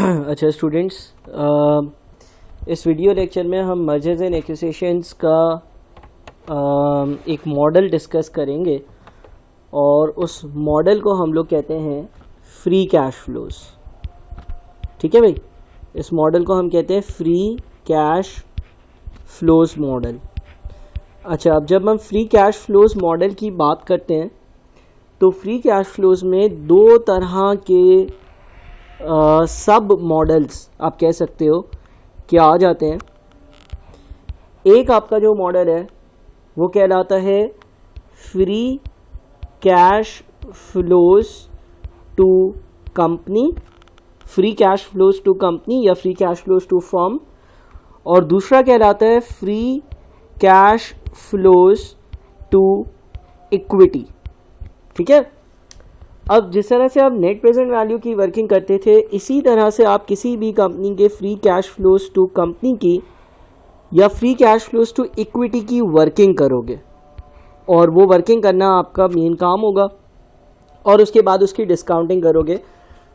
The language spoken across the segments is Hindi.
अच्छा स्टूडेंट्स, इस वीडियो लेक्चर में हम मर्जर्स एंड एक्विजिशंस का एक मॉडल डिस्कस करेंगे और उस मॉडल को हम लोग कहते हैं फ्री कैश फ्लोज। ठीक है भाई, इस मॉडल को हम कहते हैं फ्री कैश फ्लोज मॉडल। अच्छा, अब जब हम फ्री कैश फ्लोज मॉडल की बात करते हैं तो फ्री कैश फ्लोज में दो तरह के सब मॉडल्स आप कह सकते हो कि आ जाते हैं। एक आपका जो मॉडल है वो कहलाता है free cash flows to company, free cash flows to company या free cash flows to firm, और दूसरा कहलाता है free cash flows to equity. ठीक है, अब जिस तरह से आप नेट प्रेजेंट वैल्यू की वर्किंग करते थे, इसी तरह से आप किसी भी कंपनी के free cash flows to company की या free cash flows to equity की वर्किंग करोगे, और वो वर्किंग करना आपका मेन काम होगा, और उसके बाद उसकी डिस्काउंटिंग करोगे।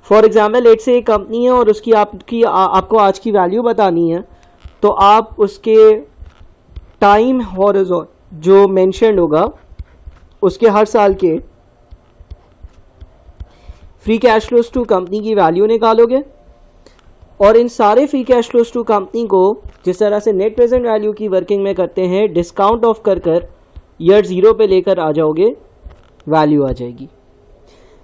फॉर एग्जांपल, लेट से एक कंपनी है और उसकी आपको आज की वैल्यू बतानी है, तो आप उसके टाइम हॉरिजॉन जो मेंशन्ड होगा उसके हर साल के free cash flows to company की वैल्यू निकालोगे, और इन सारे free cash flows to company को जिस तरह से नेट प्रेजेंट वैल्यू की वर्किंग में करते हैं, डिस्काउंट ऑफ कर ईयर 0 पे लेकर आ जाओगे, वैल्यू आ जाएगी।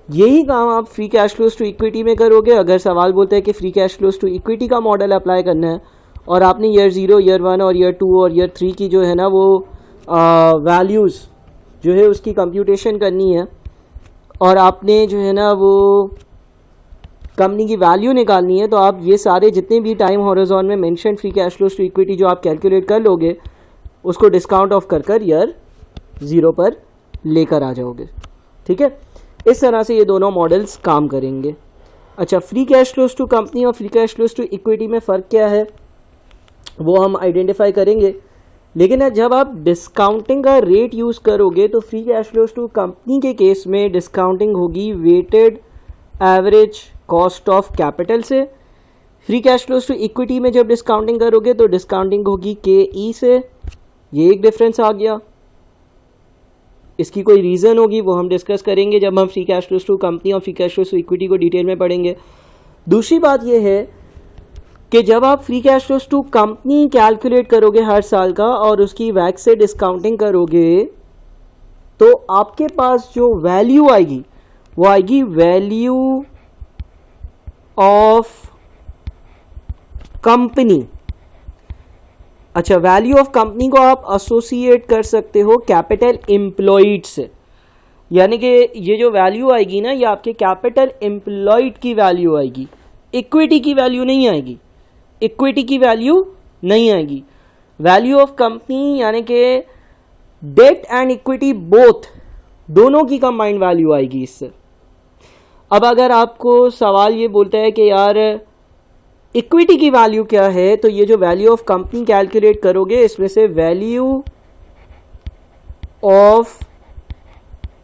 यही काम आप free cash flows to equity में करोगे। अगर सवाल बोलते हैं कि free cash flows to equity का मॉडल अप्लाई करना है और आपने ईयर 0, ईयर 1 और ईयर 2 और ईयर 3 की जो है ना वो वैल्यूज़ जो है उसकी कंप्यूटेशन करनी है, और आपने जो है ना वो कंपनी की वैल्यू निकालनी है, तो आप ये सारे जितने भी टाइम हॉरिजॉन में mention free cash flows to equity जो आप कैलकुलेट कर लोगे, उसको डिस्काउंट ऑफ कर ईयर 0 पर लेकर आ जाओगे। ठीक है, इस तरह से ये दोनों मॉडल्स काम करेंगे। अच्छा, free cash flows to company और free cash flows to equity में फ़र्क क्या है वो हम आइडेंटिफाई करेंगे, लेकिन जब आप डिस्काउंटिंग का रेट यूज़ करोगे तो free cash flows to company के केस में डिस्काउंटिंग होगी weighted average cost of capital से। Free cash flows to equity में जब डिस्काउंटिंग करोगे तो डिस्काउंटिंग होगी KE से। ये एक डिफरेंस आ गया, इसकी कोई रीज़न होगी वो हम डिस्कस करेंगे जब हम free cash flows to company और free cash flows to equity को डिटेल में पढ़ेंगे। दूसरी बात ये है कि जब आप free cash flows to company calculate करोगे हर साल का और उसकी वैक से डिस्काउंटिंग करोगे, तो आपके पास जो वैल्यू आएगी वो आएगी वैल्यू ऑफ कंपनी। अच्छा, वैल्यू ऑफ कंपनी को आप एसोसिएट कर सकते हो कैपिटल एम्प्लॉयड से, यानी कि ये जो वैल्यू आएगी ना, ये आपके कैपिटल एम्प्लॉयड की वैल्यू आएगी, इक्विटी की वैल्यू नहीं आएगी। इक्विटी की वैल्यू नहीं आएगी। वैल्यू ऑफ कंपनी यानी कि डेट एंड इक्विटी बोथ दोनों की कंबाइंड वैल्यू आएगी इससे। अब अगर आपको सवाल ये बोलता है कि यार इक्विटी की वैल्यू क्या है, तो ये जो वैल्यू ऑफ कंपनी कैलकुलेट करोगे इसमें से वैल्यू ऑफ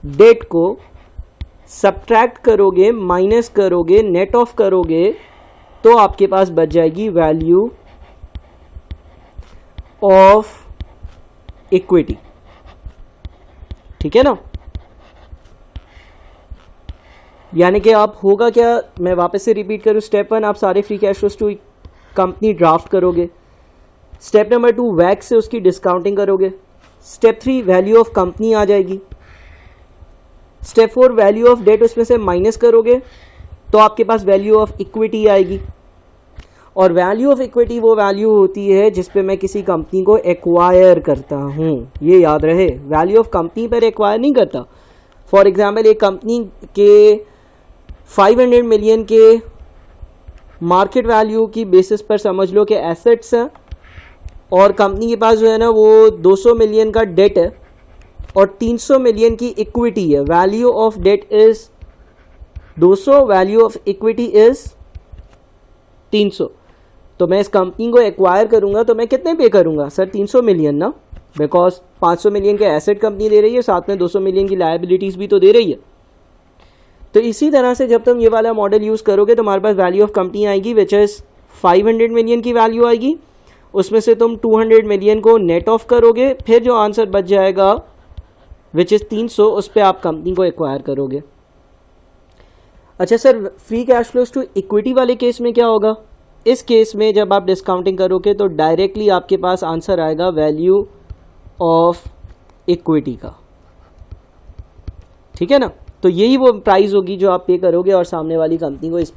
डेट को सब्ट्रैक्ट करोगे, माइनस करोगे, नेट ऑफ करोगे, तो आपके पास बच जाएगी वैल्यू ऑफ इक्विटी। ठीक है ना, यानी कि आप होगा क्या, मैं वापस से रिपीट करूँ। स्टेप 1, आप सारे free cash flows to company draft करोगे। स्टेप नंबर 2, वैक से उसकी डिस्काउंटिंग करोगे। स्टेप 3, वैल्यू ऑफ कंपनी आ जाएगी। स्टेप 4, वैल्यू ऑफ डेट उसमें से माइनस करोगे तो आपके पास वैल्यू ऑफ इक्विटी आएगी, और वैल्यू ऑफ इक्विटी वो वैल्यू होती है जिस पे मैं किसी कंपनी को एक्वायर करता हूँ। ये याद रहे, वैल्यू ऑफ कंपनी पर एक्वायर नहीं करता। फॉर एग्जाम्पल, एक कंपनी के 500 मिलियन के मार्केट वैल्यू की बेसिस पर समझ लो कि एसेट्स हैं, और कंपनी के पास जो है ना वो 200 मिलियन का डेट है और 300 मिलियन की इक्विटी है। Value of debt is 200, value of equity is 300। तो मैं इस कंपनी को एक्वायर करूंगा तो मैं कितने पे करूंगा सर? 300 मिलियन ना, बिकॉज 500 मिलियन के एसेट कंपनी दे रही है, साथ में 200 मिलियन की लायबिलिटीज़ भी तो दे रही है। तो इसी तरह से जब तुम ये वाला मॉडल यूज़ करोगे तो हमारे पास वैल्यू ऑफ कंपनी आएगी विच इज़ 500 मिलियन की वैल्यू आएगी, उसमें से तुम 200 मिलियन को नेट ऑफ करोगे, फिर जो आंसर बच जाएगा विच इज़ 300, उस पर आप कंपनी को एक्वायर करोगे। अच्छा sir, free cash flows to equity वाले केस में क्या होगा? इस केस में जब आप डिस्काउंटिंग करोगे तो डायरेक्टली आपके पास आंसर आएगा वैल्यू ऑफ इक्विटी का, ठीक है ना। तो यही वो प्राइस होगी जो आप पे करोगे और सामने वाली कंपनी को इस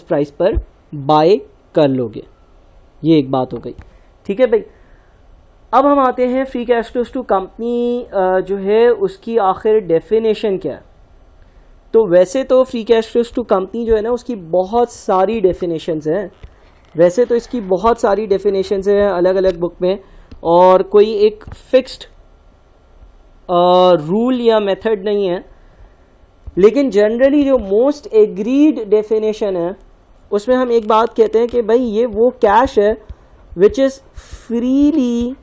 प्राइस पर बाय कर लोगे। ये एक बात हो गई, ठीक है भाई। अब हम आते हैं free cash flows to company जो है उसकी आखिर डेफिनेशन क्या है। तो वैसे तो free cash flows to company जो है ना उसकी बहुत सारी डेफिनेशंस हैं, वैसे तो इसकी बहुत सारी डेफिनेशंस हैं अलग अलग बुक में, और कोई एक फिक्स्ड रूल या मेथड नहीं है, लेकिन जनरली जो मोस्ट एग्रीड डेफिनेशन है उसमें हम एक बात कहते हैं कि भाई ये वो कैश है which is freely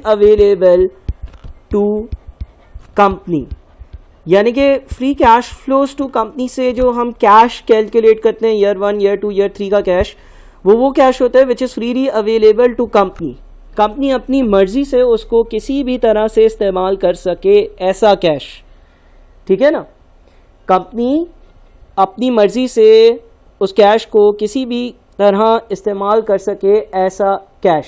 available to company. यानी कि free cash flows to company से जो हम कैश कैलकुलेट करते हैं ईयर 1, ईयर 2, ईयर 3 का कैश, वो कैश होता है which is freely available to company. Company अपनी मर्जी से उसको किसी भी तरह से इस्तेमाल कर सके, ऐसा कैश, ठीक है ना। कंपनी अपनी मर्जी से उस कैश को किसी भी तरह इस्तेमाल कर सके, ऐसा कैश।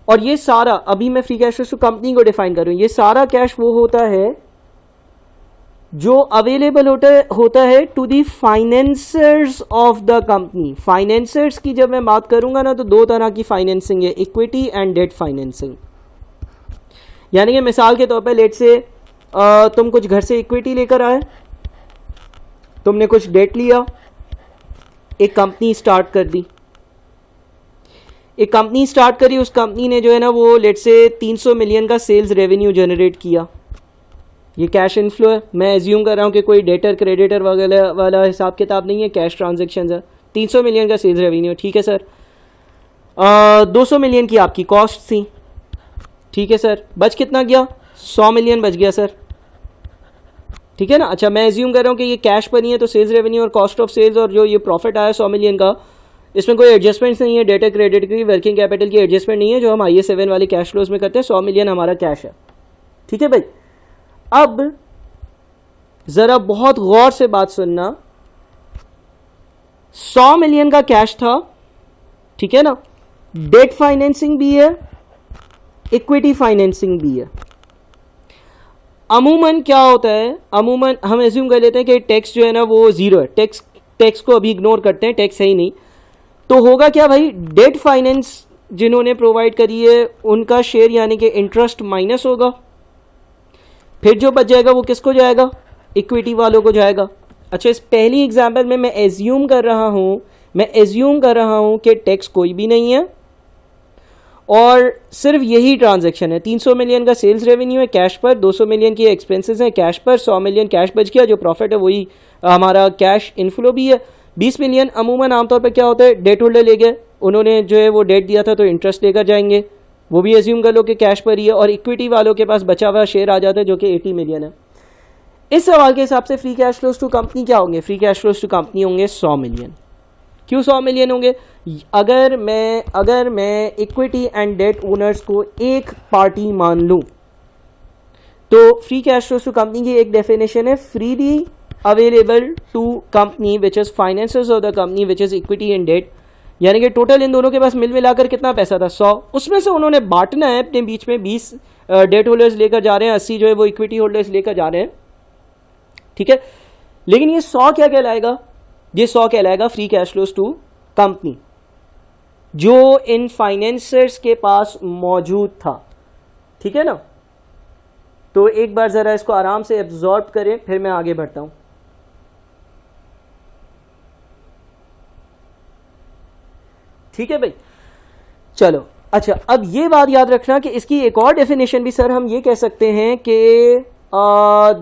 और ये सारा, अभी मैं free cash flows to company को डिफाइन करूँ, ये सारा कैश वो होता है जो अवेलेबल होता है to the financers of the company. Financers की जब मैं बात करूंगा ना तो दो तरह की फाइनेंसिंग है, इक्विटी एंड डेट फाइनेंसिंग। यानी कि मिसाल के तौर पे लेट से तुम कुछ घर से इक्विटी लेकर आए, तुमने कुछ डेट लिया, एक कंपनी स्टार्ट कर दी, एक कंपनी स्टार्ट करी, उस कंपनी ने जो है ना वो लेट से 300 मिलियन का सेल्स रेवेन्यू जनरेट किया। ये कैश इनफ्लो है, मैं एज्यूम कर रहा हूँ कि कोई डेटर क्रेडिटर वगैरह वाला हिसाब किताब नहीं है, कैश ट्रांजेक्शन है। 300 मिलियन का सेल्स रेवेन्यू, ठीक है सर। 200 मिलियन की आपकी कॉस्ट थी, ठीक है सर। बच कितना गया? 100 मिलियन बच गया सर, ठीक है ना। अच्छा, मैं एज्यूम कर रहा हूँ कि ये कैश पर नहीं है, तो सेल्स रेवेन्यू और कॉस्ट ऑफ सेल्स और जो ये प्रॉफिट आया 100 मिलियन का, इसमें कोई एडजस्टमेंट्स नहीं है, डेटर क्रेडिट की, वर्किंग कैपिटल की एडजस्टमेंट नहीं है जो हम IAS 7 वाले कैश फ्लोज में करते हैं। 100 मिलियन हमारा कैश है, ठीक है भाई। अब जरा बहुत गौर से बात सुनना, 100 मिलियन का कैश था, ठीक है ना। डेट फाइनेंसिंग भी है, इक्विटी फाइनेंसिंग भी है। अमूमन क्या होता है, अमूमन हम एज्यूम कर लेते हैं कि टैक्स जो है ना वो जीरो है, टैक्स को अभी इग्नोर करते हैं, टैक्स है ही नहीं। तो होगा क्या भाई, डेट फाइनेंस जिन्होंने प्रोवाइड करी है उनका शेयर यानी कि इंटरेस्ट माइनस होगा, फिर जो बच जाएगा वो किसको जाएगा? इक्विटी वालों को जाएगा। अच्छा, इस पहली एग्जाम्पल में मैं एज्यूम कर रहा हूं कि टैक्स कोई भी नहीं है और सिर्फ यही ट्रांजैक्शन है। 300 मिलियन का सेल्स रेवेन्यू है कैश पर, 200 मिलियन की एक्सपेंसेस हैं कैश पर, 100 मिलियन कैश बच गया, जो प्रॉफिट है वही हमारा कैश इनफ्लो भी है। 20 मिलियन अमूमन आमतौर पर क्या होता है, डेट होल्डर ले गए, उन्होंने जो है वो डेट दिया था तो इंटरेस्ट लेकर जाएंगे, वो भी एज्यूम कर लो कि कैश पर ही है, और इक्विटी वालों के पास बचा हुआ शेयर आ जाता है जो कि 80 मिलियन है। इस सवाल के हिसाब से free cash flows to company क्या होंगे? Free cash flows to company होंगे 100 मिलियन। क्यों 100 मिलियन होंगे? अगर मैं इक्विटी एंड डेट ओनर्स को एक पार्टी मान लूं तो free cash flows to company की एक डेफिनेशन है, freely available to company which is financers of the company which is equity and debt. यानी कि टोटल इन दोनों के पास मिल मिलाकर कितना पैसा था? 100। उसमें से उन्होंने बांटना है अपने बीच में, 20 डेट होल्डर्स लेकर जा रहे हैं, 80 जो है वो इक्विटी होल्डर्स लेकर जा रहे हैं, ठीक है। लेकिन ये 100 क्या कहलाएगा? ये 100 कहलाएगा free cash flows to company जो इन फाइनेंसर्स के पास मौजूद था, ठीक है ना। तो एक बार जरा इसको आराम से एब्जॉर्ब करें, फिर मैं आगे बढ़ता हूं। ठीक है भाई, चलो। अच्छा, अब ये बात याद रखना कि इसकी एक और डेफिनेशन भी सर हम ये कह सकते हैं कि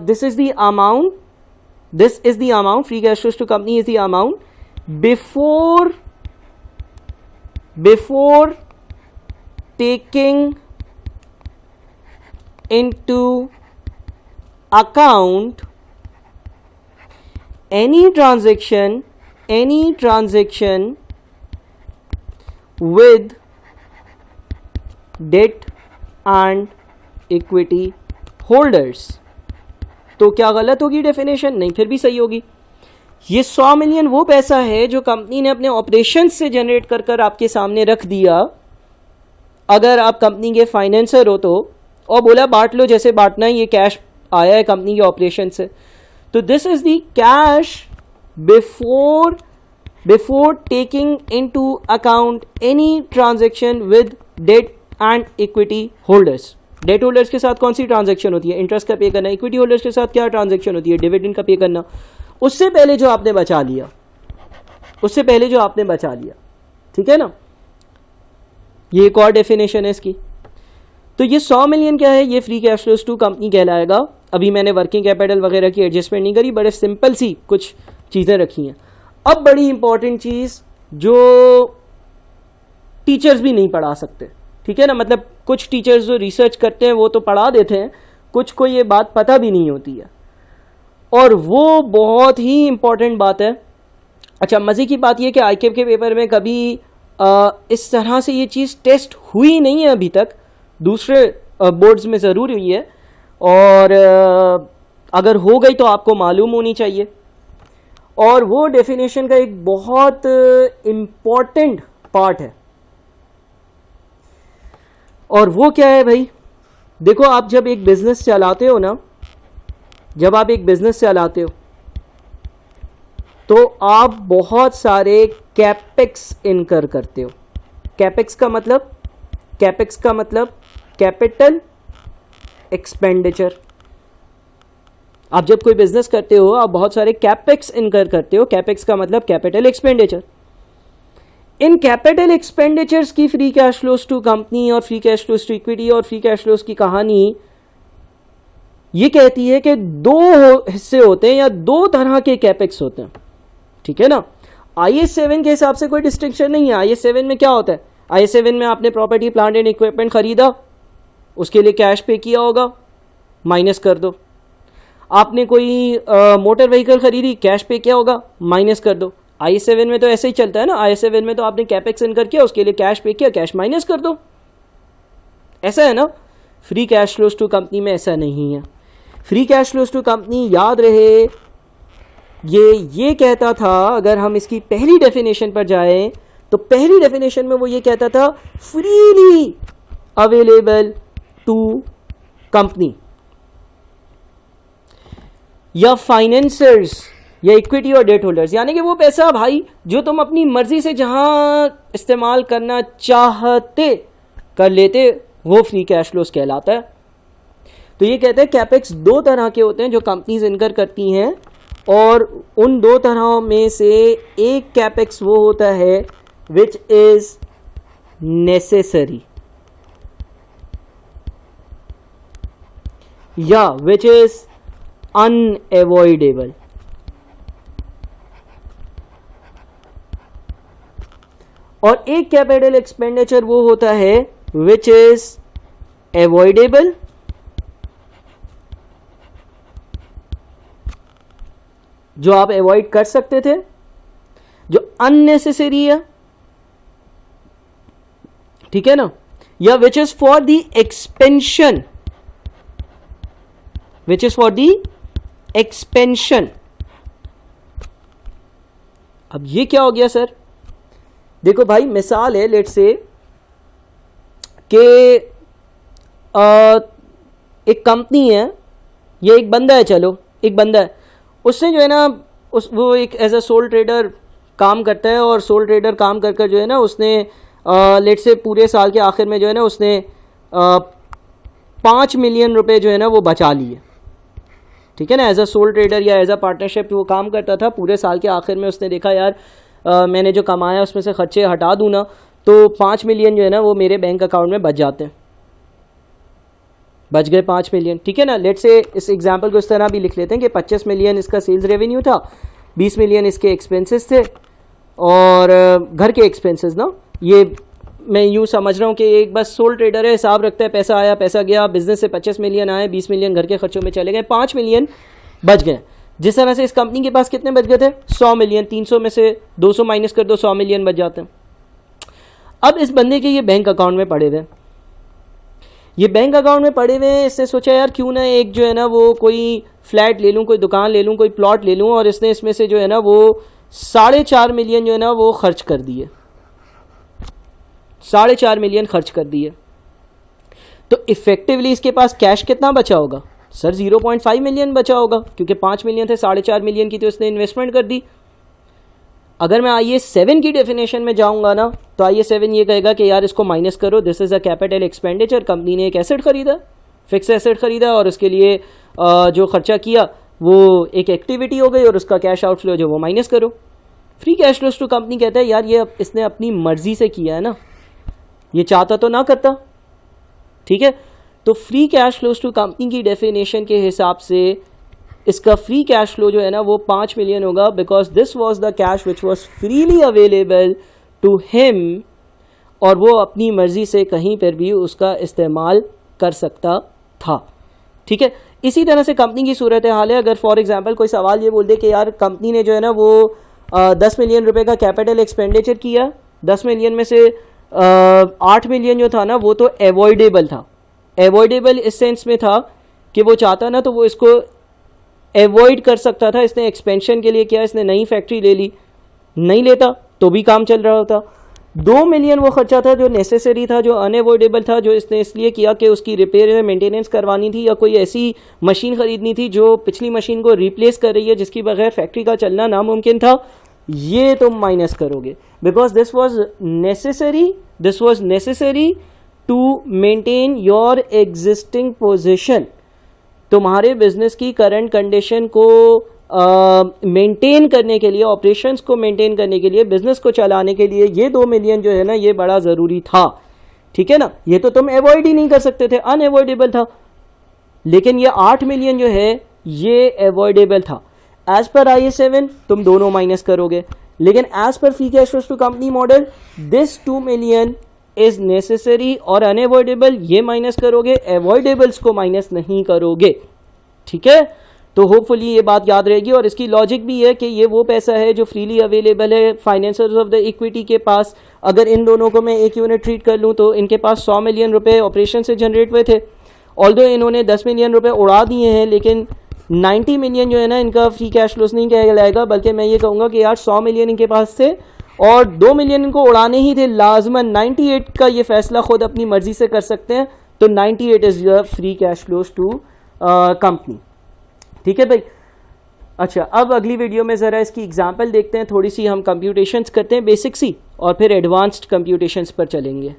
this is the amount free cash flows to company is the amount before taking into account any transaction with debt and equity holders। तो क्या गलत होगी डेफिनेशन? नहीं, फिर भी सही होगी। ये 100 मिलियन वो पैसा है जो कंपनी ने अपने ऑपरेशंस से जनरेट कर कर आपके सामने रख दिया, अगर आप कंपनी के फाइनेंसर हो तो, और बोला बांट लो जैसे बांटना है, ये कैश आया है कंपनी के ऑपरेशन से। तो this is the cash before taking into account any transaction with debt and equity holders. Debt holders के साथ कौन सी ट्रांजैक्शन होती है? इंटरेस्ट का पे करना। इक्विटी होल्डर्स के साथ क्या ट्रांजैक्शन होती है? डिविडेंड का पे करना। उससे पहले जो आपने बचा लिया, ठीक है ना? ये एक और डेफिनेशन है इसकी। तो ये 100 मिलियन क्या है? ये free cash flows to company कहलाएगा। अभी मैंने वर्किंग कैपिटल वगैरह की एडजस्टमेंट नहीं करी, बड़े सिंपल सी कुछ चीज़ें रखी हैं। अब बड़ी इंपॉर्टेंट चीज़ जो टीचर्स भी नहीं पढ़ा सकते, ठीक है ना? मतलब कुछ टीचर्स जो रिसर्च करते हैं वो तो पढ़ा देते हैं, कुछ को ये बात पता भी नहीं होती है, और वो बहुत ही इंपॉर्टेंट बात है। अच्छा, मज़े की बात यह कि आईकेप के पेपर में कभी इस तरह से ये चीज़ टेस्ट हुई नहीं है अभी तक, दूसरे बोर्ड्स में ज़रूर हुई है, और अगर हो गई तो आपको मालूम होनी चाहिए। और वो डेफिनेशन का एक बहुत इम्पॉर्टेंट पार्ट है, और वो क्या है भाई? देखो, आप जब एक बिजनेस चलाते हो ना, तो आप बहुत सारे कैपेक्स इनकर करते हो। कैपेक्स का मतलब कैपिटल एक्सपेंडिचर। आप जब कोई बिजनेस करते हो, आप बहुत सारे कैपेक्स इनकर करते हो। कैपेक्स का मतलब कैपिटल एक्सपेंडिचर। इन कैपिटल एक्सपेंडिचर्स की free cash flows to company और free cash flows to equity और फ्री कैश फ्लोज की कहानी ये कहती है कि दो हिस्से होते हैं या दो तरह के कैपेक्स होते हैं, ठीक है ना? IAS 7 के हिसाब से कोई डिस्टिंक्शन नहीं है। IAS 7 में क्या होता है? IAS 7 में आपने प्रॉपर्टी प्लांट एंड इक्विपमेंट खरीदा, उसके लिए कैश पे किया होगा, माइनस कर दो। आपने कोई मोटर व्हीकल खरीदी, कैश पे किया होगा, माइनस कर दो। IAS 7 में तो ऐसे ही चलता है ना। IAS 7 में तो आपने कैपेक्स इनकर किया, उसके लिए कैश पे किया, कैश माइनस कर दो, ऐसा है ना? Free cash flows to company में ऐसा नहीं है। Free cash flows to company, याद रहे, ये कहता था, अगर हम इसकी पहली डेफिनेशन पर जाएं तो पहली डेफिनेशन में वो ये कहता था फ्रीली अवेलेबल टू कंपनी या फाइनेंसर्स या इक्विटी और डेट होल्डर्स। यानी कि वो पैसा भाई जो तुम अपनी मर्जी से जहां इस्तेमाल करना चाहते कर लेते, वो फ्री कैश फ्लोज कहलाता है। तो ये कहते हैं कैपेक्स दो तरह के होते हैं जो कंपनीज इनकर करती हैं, और उन दो तरह में से एक कैपेक्स वो होता है विच इज नेसेसरी या विच इज अनएवॉइडेबल। और एक कैपिटल एक्सपेंडिचर वो होता है विच इज एवॉइडेबल जो आप अवॉइड कर सकते थे, जो अननेसेसरी है, ठीक है ना? या which is for the expansion, अब ये क्या हो गया सर? देखो भाई, मिसाल है, लेट्स से कि एक कंपनी है या एक बंदा है, चलो एक बंदा है, उसने जो है ना वो एक एज अ सोल ट्रेडर काम करता है, और सोल ट्रेडर काम कर कर जो है ना उसने लेट्स से पूरे साल के आखिर में जो है ना उसने 5 मिलियन रुपए जो है ना वो बचा लिए, ठीक है ना? एज अ सोल ट्रेडर या एज अ पार्टनरशिप वो काम करता था। पूरे साल के आखिर में उसने देखा, यार मैंने जो कमाया उसमें से खर्चे हटा दूँ ना तो 5 मिलियन जो है ना वो मेरे बैंक अकाउंट में बच जाते हैं, बच गए 5 मिलियन, ठीक है ना? लेट्स से इस एग्जांपल को इस तरह भी लिख लेते हैं कि 25 मिलियन इसका सेल्स रेवेन्यू था, 20 मिलियन इसके एक्सपेंसेस थे, और घर के एक्सपेंसेस ना, ये मैं यूँ समझ रहा हूँ कि एक बस सोल ट्रेडर है, हिसाब रखता है, पैसा आया पैसा गया, बिजनेस से 25 मिलियन आए, 20 मिलियन घर के खर्चों में चले गए, 5 मिलियन बच गए। जिस तरह से इस कंपनी के पास कितने बच गए थे, 100 मिलियन, 300 में से 200 माइनस कर दो, 100 मिलियन बच जाते हैं। अब इस बंदे के ये बैंक अकाउंट में पड़े हुए, ये बैंक अकाउंट में पड़े हुए हैं, इससे सोचा यार क्यों ना एक जो है ना वो कोई फ्लैट ले लूँ, कोई दुकान ले लूँ, कोई प्लॉट ले लूँ, और इसने इसमें से जो है ना वो 4.5 मिलियन जो है ना वो खर्च कर दिए, 4.5 मिलियन खर्च कर दिए। तो इफेक्टिवली इसके पास कैश कितना बचा होगा सर, 0.5 मिलियन बचा होगा, क्योंकि 5 मिलियन थे, 4.5 मिलियन की तो इसने इन्वेस्टमेंट कर दी। अगर मैं IE7 की डेफिनेशन में जाऊंगा ना, तो IE7 ये कहेगा कि यार इसको माइनस करो, this is a capital expenditure. Company ने एक एसेट खरीदा, फिक्स एसेट खरीदा, और उसके लिए जो खर्चा किया वो एक एक्टिविटी हो गई, और उसका कैश आउटफ्लो जो वो माइनस करो। Free cash flows to company कहता है यार ये इसने अपनी मर्जी से किया है ना, ये चाहता तो ना करता, ठीक है। तो free cash flows to company की डेफिनेशन के हिसाब से इसका फ्री कैश फ्लो जो है ना वो 5 मिलियन होगा, because this was the cash which was freely available to him, और वो अपनी मर्जी से कहीं पर भी उसका इस्तेमाल कर सकता था, ठीक है। इसी तरह से कंपनी की सूरत हाल है, अगर फॉर एग्जांपल कोई सवाल ये बोल दे कि यार कंपनी ने जो है ना वो 10 मिलियन रुपए का कैपिटल एक्सपेंडिचर किया, 10 मिलियन में से 8 मिलियन जो था ना वो तो एवॉइडेबल था। एवॉइडेबल इस सेंस में था कि वो चाहता ना तो वो इसको एवॉइड कर सकता था, इसने एक्सपेंशन के लिए किया, इसने नई फैक्ट्री ले ली, नहीं लेता तो भी काम चल रहा होता। 2 मिलियन वो खर्चा था जो नेसेसरी था, जो अनएवॉइडेबल था, जो इसने इसलिए किया कि उसकी रिपेयर या मेंटेनेंस करवानी थी, या कोई ऐसी मशीन खरीदनी थी जो पिछली मशीन को रिप्लेस कर रही है, जिसकी बगैर फैक्ट्री का चलना नामुमकिन था। ये तुम माइनस करोगे, because this was necessary to maintain your existing position. तुम्हारे बिजनेस की करंट कंडीशन को मेंटेन करने के लिए, ऑपरेशंस को मेंटेन करने के लिए, बिजनेस को चलाने के लिए ये 2 मिलियन जो है ना ये बड़ा ज़रूरी था, ठीक है ना। ये तो तुम अवॉइड ही नहीं कर सकते थे, अनअवॉइडेबल था, लेकिन ये 8 मिलियन जो है ये अवॉइडेबल था। एज पर IE7 तुम दोनों माइनस करोगे, लेकिन as per free cash flows to company model this 2 million is necessary और अनअवॉइडेबल, ये माइनस करोगे, अवॉइडेबल्स को माइनस नहीं करोगे, ठीक है। तो होपफुली ये बात याद रहेगी, और इसकी लॉजिक भी है कि ये वो पैसा है जो फ्रीली अवेलेबल है फाइनेंसर्स ऑफ द इक्विटी के पास। अगर इन दोनों को मैं एक यूनिट ट्रीट कर लूँ तो इनके पास 100 मिलियन रुपए ऑपरेशन से जनरेट हुए थे, ऑल्दो इन्होंने 10 मिलियन रुपए उड़ा दिए हैं, लेकिन 90 मिलियन जो है ना इनका फ्री कैश फ्लोज नहीं कहलाएगा, बल्कि मैं ये कहूँगा कि यार 100 मिलियन इनके पास थे और 2 मिलियन इनको उड़ाने ही थे लाजमन। 98 का ये फैसला खुद अपनी मर्जी से कर सकते हैं, तो 98 is the free cash flows to company, ठीक है भाई। अच्छा, अब अगली वीडियो में ज़रा इसकी एग्जांपल देखते हैं, थोड़ी सी हम कंप्यूटेशंस करते हैं बेसिक सी, और फिर एडवांस्ड कंप्यूटेशंस पर चलेंगे।